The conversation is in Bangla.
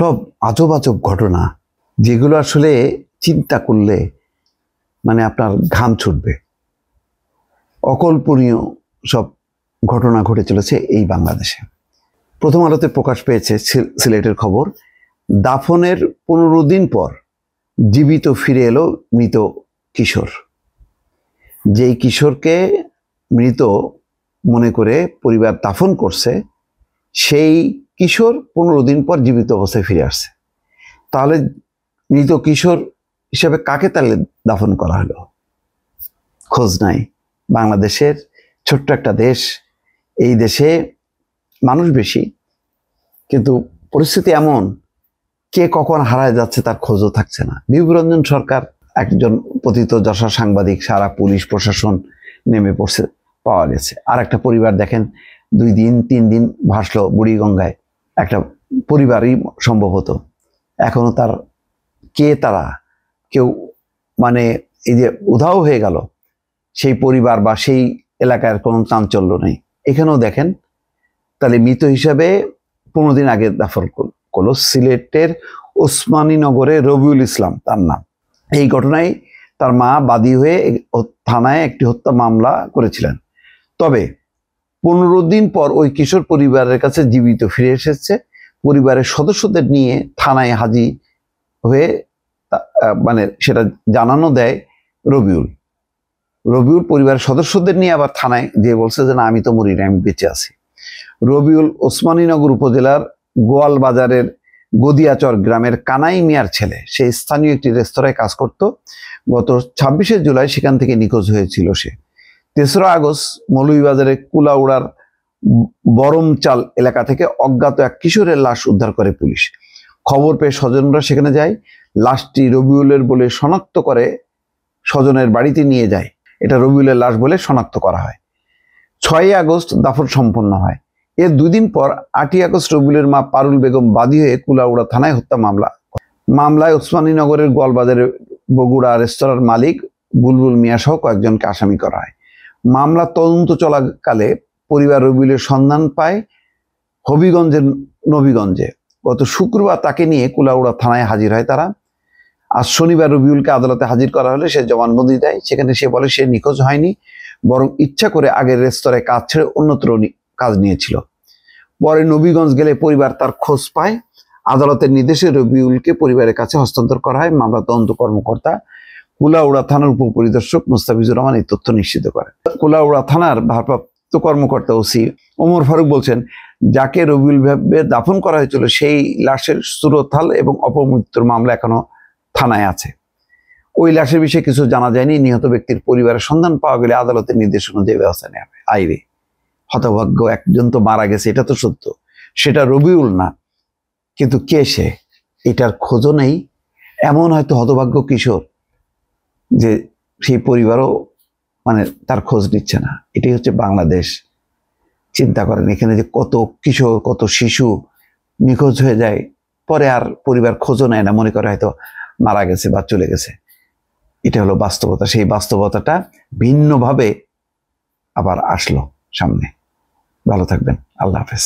সব আজব আজব ঘটনা, যেগুলো আসলে চিন্তা করলে মানে আপনার ঘাম ছুটবে। অকল্পনীয় সব ঘটনা ঘটে চলেছে এই বাংলাদেশে। প্রথম আলোতে প্রকাশ পেয়েছে সিলেটের খবর, দাফনের 15 দিন পর জীবিত ফিরে এলো মৃত কিশোর। যেই কিশোরকে মৃত মনে করে পরিবার দাফন করছে, সেই কিশোর 15 দিন পর জীবিত অবস্থায় ফিরে আসছে। তাহলে মৃত কিশোর হিসেবে কাকে তাহলে দাফন করা হলো? খোঁজ নাই। বাংলাদেশের ছোট্ট একটা দেশ, এই দেশে মানুষ বেশি, কিন্তু পরিস্থিতি এমন, কে কখন হারায় যাচ্ছে তার খোঁজও থাকছে না। বিভূরঞ্জন সরকার একজন পতিত যশা সাংবাদিক, সারা পুলিশ প্রশাসন নেমে পড়ছে, পাওয়া গেছে। আর একটা পরিবার দেখেন 2 দিন 3 দিন ভাসলো বুড়িগঙ্গায়, একটা পরিবারই সম্ভবত। এখনো তার তারা কেউ মানে এই যে উধাও হয়ে গেল, সেই পরিবার বা সেই এলাকার কোনো চাঞ্চল্য নেই। এখানেও দেখেন, তাহলে মৃত হিসাবে 15 দিন আগে দাফন করলো সিলেটের ওসমানীনগরে রবিউল ইসলাম তার নাম। এই ঘটনায় তার মা বাদী হয়ে থানায় একটি হত্যা মামলা করেছিলেন। তবে 15 দিন পর ওই কিশোর পরিবারের কাছে জীবিত ফিরে এসেছে। পরিবারের সদস্যদের নিয়ে থানায় হাজির হয়ে মানে সেটা জানানো দেয় রবিউল পরিবারের সদস্যদের নিয়ে আবার থানায় যে বলছে যে না, আমি তো মরি না, আমি বেঁচে আছি। রবিউল ওসমানীনগর উপজেলার গোয়ালবাজারের গদিয়াচর গ্রামের কানাই মিয়ার ছেলে। সে স্থানীয় একটি রেস্তোরাঁয় কাজ করত। গত 26শে জুলাই সেখান থেকে নিখোঁজ হয়েছিল সে। 3রা আগস্ট মৌলভীবাজারের কুলাউড়ার বরমচাল এলাকা থেকে অজ্ঞাত এক কিশোরের লাশ উদ্ধার করে পুলিশ। খবর পেয়ে স্বজনরা সেখানে যায়। লাশটি রবিউলের বলে শনাক্ত করে স্বজনের বাড়িতে নিয়ে যায়। এটা রবিউলের লাশ বলে শনাক্ত করা হয়। 6 আগস্ট দাফন সম্পন্ন হয়। এর 2 দিন পর 8 আগস্ট রবিউলের মা পারুল বেগম বাদী হয়ে কুলাউড়া থানায় হত্যা মামলায় ওসমানীনগরের গোয়ালবাজারের বগুড়া রেস্তোরাঁর মালিক বুলবুল মিয়া সহ কয়েকজনকে আসামি করা হয়। মামলা তদন্ত চলাকালে পরিবার রবিউলের সন্ধান পায় হবিগঞ্জের নবীগঞ্জে। গত শুক্রবার তাকে নিয়ে কুলাউড়া থানায় হাজির হয় তারা। আজ শনিবার রবিউলকে আদালতে হাজির করা হলে সে জবানবন্দি দেয়। সেখানে সে বলে সে নিখোঁজ হয়নি, বরং ইচ্ছা করে আগের রেস্তোরাঁয় কাজ ছেড়ে অন্যত্র কাজ নিয়েছিল। পরে নবীগঞ্জ গেলে পরিবার তার খোঁজ পায়। আদালতের নির্দেশে রবিউলকে পরিবারের কাছে হস্তান্তর করা হয়। মামলা তদন্ত কর্মকর্তা কুলাউড়া থানার উপপরিদর্শক মুস্তাফিজুর রহমান এই তথ্য নিশ্চিত করেন। কুলাউড়া থানার ভারপ্রাপ্ত কর্মকর্তা ওসি ওমর ফারুক বলছেন, যাকে রবিউল ভাবে দাফন করা হয়েছিল সেই লাশের সুরতহাল এবং অপমৃত্যুর মামলা এখনো থানায় আছে। ওই লাশের বিষয়ে কিছু জানা যায়নি। নিহত ব্যক্তির পরিবারের সন্ধান পাওয়া গেলে আদালতের নির্দেশ অনুযায়ী ব্যবস্থা নেওয়া হবে। আইরে হতভাগ্য, একজন তো মারা গেছে, এটা তো সত্য, সেটা রবিউল না, কিন্তু কে সে, এটার খোঁজও নেই। এমন হয়তো হতভাগ্য কিশোর যে সেই পরিবারও মানে তার খোঁজ নিচ্ছে না। এটাই হচ্ছে বাংলাদেশ। চিন্তা করেন, এখানে যে কত কিশোর, কত শিশু নিখোঁজ হয়ে যায়, পরে আর পরিবার খোঁজও নেয় না, মনে করে হয়তো মারা গেছে বা চলে গেছে। এটা হলো বাস্তবতা। সেই বাস্তবতাটা ভিন্নভাবে আবার আসলো সামনে। ভালো থাকবেন। আল্লাহ হাফেজ।